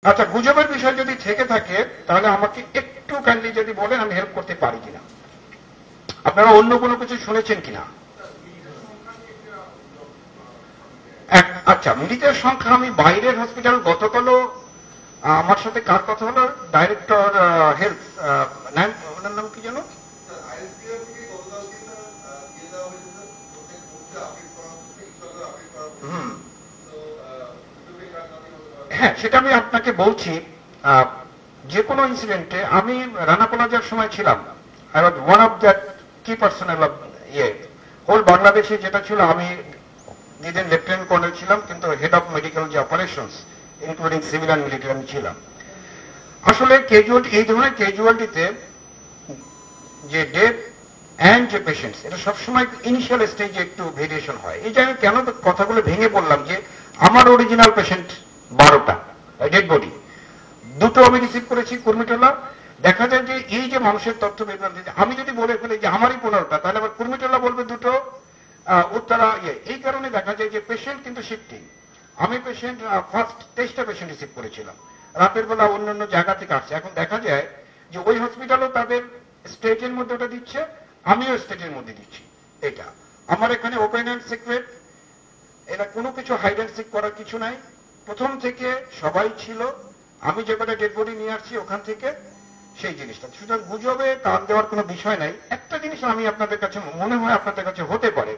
আচ্ছা, গুজবের বিষয় যদি থেকে থাকে তাহলে আমাকে একটু কাইন্ডলি যদি বলেন আমি হেল্প করতে পারি কিনা। আপনারা অন্য কোনো কিছু শুনেছেন কিনা? আচ্ছা, মৃতের সংখ্যা আমি বাইরের হসপিটাল গতকালও আমার সাথে কার কথা হলো, ডাইরেক্টর হেলথ, ওনার নাম কি জানো, হ্যাঁ সেটা আমি আপনাকে বলছি। যে কোনো ইনসিডেন্টে আমি রানা প্লাজার সময় ছিলাম, I was one of that কি পার্সোনাল অফ হোল বাংলাদেশে যেটা ছিল, আমি দিদিন লেফটেন্যান্ট কর্নেল ছিলাম, কিন্তু হেড অফ মেডিকেল যে operations including civil and military আমি ছিলাম। আসলে ক্যাজুয়ালিটি, এই ধরনের ক্যাজুয়ালিটিতে যে ডেথ অ্যান্ড যে পেশেন্টস, এটা সবসময় ইনিশিয়াল স্টেজে একটু ভেরিয়েশন হয়। এই যে আমি কেন কথাগুলো ভেঙে বললাম, যে আমার অরিজিনাল পেশেন্ট 12টা ডেড বডি, দুটো আমি রিসিভ করেছি কুর্মিটোলা। দেখা যায় যে এই যে মানুষের তথ্য বিভ্রান্তি, আমি যদি বলে ফেলি যে আমারই 15টা, তাহলে আবার কুর্মিটোলা বলবে দুটো, উত্তরা এই কারণে দেখা যায় যে পেশেন্ট কিন্তু শিফটিং। আমি পেশেন্ট ফার্স্ট 23টা পেশেন্ট রিসিভ করেছিলাম, রাতের বেলা অন্যান্য জায়গা থেকে আসছে। এখন দেখা যায় যে ওই হসপিটালও তাদের স্টেটের মধ্যে ওটা দিচ্ছে, আমিও স্টেটের মধ্যে দিচ্ছি। এটা আমার এখানে ওপেন অ্যান্ড সিক্রেট, এটা কোনো কিছু হাইড অ্যান্ড সিক করার কিছু নাই। প্রথম থেকে সবাই ছিল, আমি যেখানে ডেড বডি নিয়ে আসছি ওখান থেকে সেই জিনিসটা। সুতরাং গুজবে কান দেওয়ার কোনো বিষয় নাই। একটা জিনিস আমি আপনাদের কাছে মনে হয় আপনাদের কাছে হতে পারে,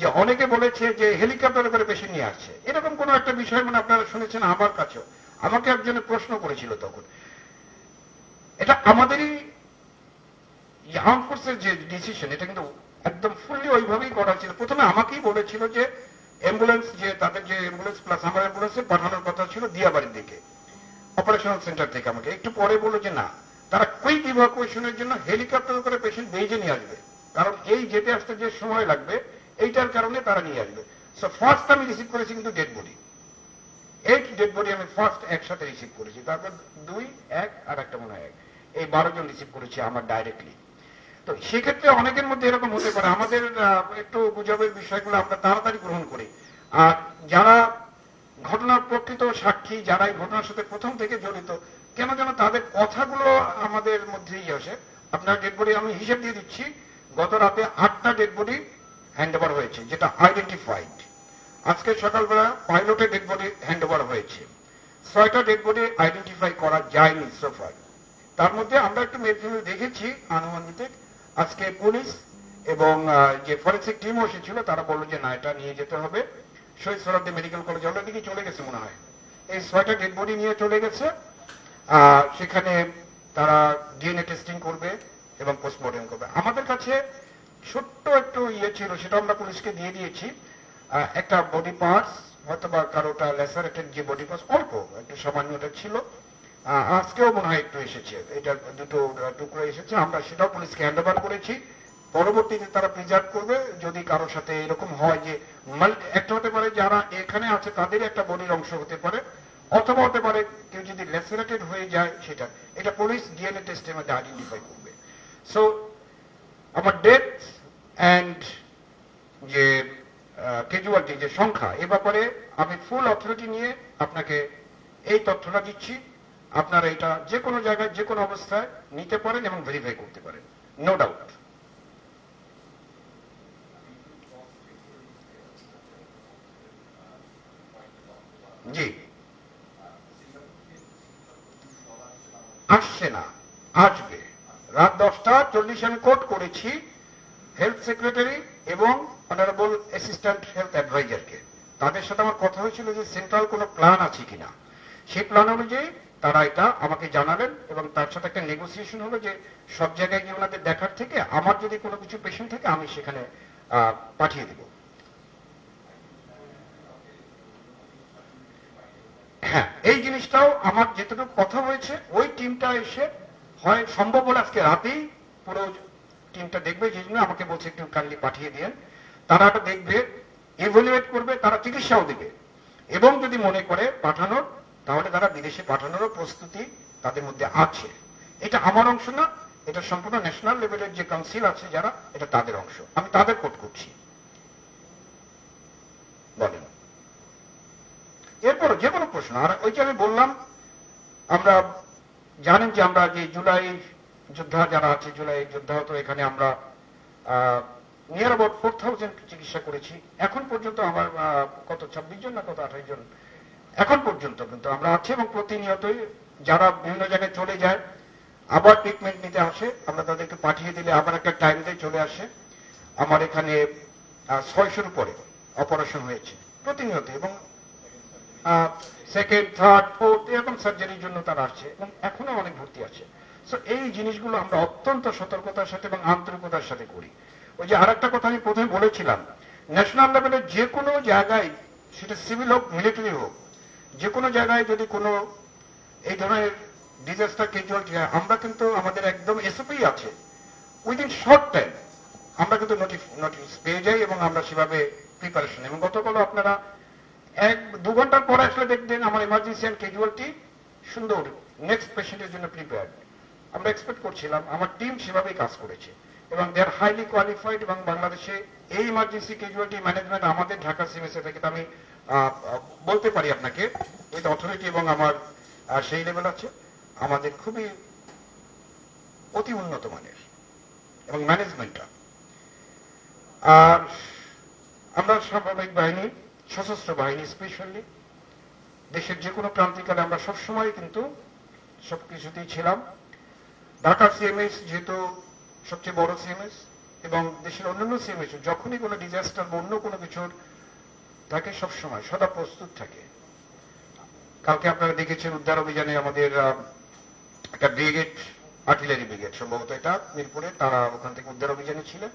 যে অনেকে বলেছে যে হেলিকপ্টারে করে পেশেন্ট নিয়ে আসছে, এরকম কোনো একটা বিষয় মানে আপনারা শুনেছেন। আমার কাছেও আমাকে একজনে প্রশ্ন করেছিল তখন, এটা আমাদেরই আর্ম ফোর্সের যে ডিসিশন, এটা কিন্তু একদম ফুললি ওইভাবেই করা ছিল। প্রথমে আমাকেই বলেছিল যে অ্যাম্বুলেন্স, যে তাদের যে অ্যাম্বুলেন্স প্লাস আমার অ্যাম্বুলেন্সে পাঠানোর কথা ছিল দিয়াবাড়ির দিকে অপারেশনাল সেন্টার থেকে। আমাকে একটু পরে বললো যে না, তারা কুইক ইভাকুয়েশনের জন্য হেলিকপ্টার করে পেশেন্ট বেজে নিয়ে আসবে, কারণ এই যেতে আসতে যে সময় লাগবে এইটার কারণে তারা নিয়ে আসবে। সো ফার্স্ট আমি রিসিভ করেছি কিন্তু ডেড বডি, 8 ডেড বডি আমি ফার্স্ট একসাথে রিসিভ করেছি। তারপর 2, 1 আর একটা মনে হয়, এই 12 জন রিসিভ করেছি আমার ডাইরেক্টলি। তো সেক্ষেত্রে অনেকের মধ্যে এরকম হতে পারে, আমাদের একটু গুজবের বিষয়গুলো আমরা তাড়াতাড়ি গ্রহণ করি। আর যারা ঘটনার প্রকৃত সাক্ষী, যারা এই ঘটনার সাথে প্রথম থেকে জড়িত, কেন যেন তাদের কথাগুলো আমাদের মধ্যেই আসে। আপনার ডেড বডি আমি হিসেব দিয়ে দিচ্ছি, গত রাতে 8টা ডেড বডি হ্যান্ড ওভার হয়েছে, যেটা আইডেন্টিফাইড। আজকে সকালবেলা পাইলটের ডেড বডি হ্যান্ড ওভার হয়েছে, 6টা ডেড বডি আইডেন্টিফাই করা যায়নি সোফার। তার মধ্যে আমরা একটু মেডিকেল দেখেছি আনুমানিক। আজকে পুলিশ এবং যে ফরেন্সিক টিম এসেছিল তারা বললো যে না, এটা নিয়ে যেতে হবে Shaheed Suhrawardy medical college, already চলে গেছে মনে হয়। এই 6টা ডেড বডি নিয়ে চলে গেছে, সেখানে তারা ডিএনএ টেস্টিং করবে এবং পোস্টমর্টম করবে। আমাদের কাছে ছোট্ট একটু ছিল, সেটা আমরা পুলিশকে দিয়ে দিয়েছি। একটা বডি পার্টস, হয়তো বা কারোটা লেসারেটেড যে বডি পার্টস অল্প একটু সামান্যটা ছিল, আজকেও মনে হয় একটু এসেছে, এটা দুটো টুকরো এসেছে, আমরা সেটাও পুলিশকে হ্যান্ড ওভার করেছি। পরবর্তীতে তারা প্রিজার্ভ করবে। যদি কারোর সাথে এরকম হয় যে একটা হতে পারে যারা এখানে আছে তাদের একটা বডির অংশ হতে পারে, অথবা হতে পারে কেউ যদি লেসারেটেড হয়ে যায়, সেটা এটা পুলিশ ডিএনএ টেস্টের মধ্যে আইডেন্টিফাই করবে। সো আমার ডেথ অ্যান্ড যে ক্যাজুয়ালিটি যে সংখ্যা, এ ব্যাপারে আমি ফুল অথরিটি নিয়ে আপনাকে এই তথ্যটা দিচ্ছি। আপনারা এটা যে কোনো জায়গায় যে কোনো অবস্থায় নিতে পারেন এবং ভেরিফাই করতে পারেন, নো ডাউট। জি, আসছে না, আসবে রাত 10:40 আমি কোট করেছি হেলথ সেক্রেটারি এবং অনারেবল অ্যাসিস্ট্যান্ট হেলথ অ্যাডভাইজারকে। তাদের সাথে আমার কথা হয়েছিল যে সেন্ট্রাল কোনো প্ল্যান আছে কিনা। সেই প্ল্যান অনুযায়ী তারা এটা আমাকে জানালেন এবং তার সাথে একটা নেগোসিয়েশন হলো যে সব জায়গায় গিয়ে ওনাদের দেখার থেকে আমার যদি কোনো কিছু পেশেন্ট থাকে আমি সেখানে পাঠিয়ে দেব। হ্যাঁ, এই জিনিসটাও আমার যেটুকু কথা হয়েছে, ওই টিমটা এসে হয় সম্ভব হলে আজকে রাতেই পুরো টিমটা দেখবে, যে জন্য আমাকে বলছে একটু কাইন্ডলি পাঠিয়ে দিন। তারা এটা দেখবে, ইভ্যালুয়েট করবে, তারা চিকিৎসাও দেবে, এবং যদি মনে করে পাঠানোর, তাহলে তারা বিদেশে পাঠানোরও প্রস্তুতি তাদের মধ্যে আছে। এটা আমার অংশ না, এটা সম্পূর্ণ ন্যাশনাল লেভেলের যে কাউন্সিল আছে যারা, এটা তাদের অংশ, আমি তাদের কোট করছি। বলেন এরপর যে কোনো প্রশ্ন। আর ওই যে আমি বললাম আমরা জানেন যে আমরা যে জুলাই যোদ্ধা যারা আছে, জুলাই যোদ্ধা তো এখানে আমরা নিয়ার অ্যাবাউট 4000 চিকিৎসা করেছি এখন পর্যন্ত। আমার কত 26 জন না কত 28 জন এখন পর্যন্ত কিন্তু আমরা আছি, এবং প্রতিনিয়তই যারা বিভিন্ন জায়গায় চলে যায় আবার ট্রিটমেন্ট নিতে আসে, আমরা তাদেরকে পাঠিয়ে দিলে আবার একটা টাইম দিয়ে চলে আসে। আমার এখানে 600-র উপরে অপারেশন হয়েছে প্রতিনিয়ত, এবং সেকেন্ড, থার্ড, ফোর্থ এরকম সার্জারির জন্য তারা আসছে, এবং এখনো অনেক ভর্তি আছে। সো এই জিনিসগুলো আমরা অত্যন্ত সতর্কতার সাথে এবং আন্তরিকতার সাথে করি। ওই যে আরেকটা কথা আমি প্রথমে বলেছিলাম, ন্যাশনাল লেভেলে যে কোনো জায়গায়, সেটা সিভিল হোক মিলিটারি হোক, যে কোনো জায়গায় যদি কোনো এই ধরনের ডিজাস্টার ক্যাজুয়ালিটি হয়, আমরা কিন্তু আমাদের একদম এসওপি আছে, উইদিন শর্ট টাইম আমরা কিন্তু নোটিস পেয়ে যাই, এবং আমরা সেভাবে প্রিপারেশন। এবং গতকাল আপনারা 1-2 ঘন্টার পরে আসলে দেখবেন আমার এমার্জেন্সি অ্যান্ড ক্যাজুয়ালিটি সুন্দর নেক্সট পেশেন্টের জন্য প্রিপেয়ার্ড। আমরা এক্সপেক্ট করছিলাম, আমার টিম সেভাবেই কাজ করেছে, এবং দে আর হাইলি কোয়ালিফাইড। এবং বাংলাদেশে এই ইমার্জেন্সি ক্যাজুয়ালিটি ম্যানেজমেন্ট আমাদের ঢাকা সিএমএসএ থেকে আমি বলতে পারি আপনাকে, উইথ অথরিটি, এবং আমার সেই লেভেল আছে, আমাদের খুবই অতি উন্নত মানের এবং ম্যানেজমেন্টটা। আর আমরা সামরিক বাহিনী, সশস্ত্র বাহিনী স্পেশালি দেশের যে কোনো প্রান্তিকালে আমরা সবসময় কিন্তু সবকিছুতেই ছিলাম। ঢাকা সিএমএস যেহেতু সবচেয়ে বড় সিএমএস, এবং দেশের অন্যান্য সিএমএস যখনই কোনো ডিজাস্টার বা অন্য কোনো কিছুর থাকে সবসময় সদা প্রস্তুত থাকে। কালকে আপনারা দেখেছেন উদ্ধার অভিযানে আমাদের একটা ব্রিগেড, আর্টিলারি ব্রিগেড সম্ভবত এটা মিরপুরে, তারা ওখান থেকে উদ্ধার অভিযানে ছিলেন।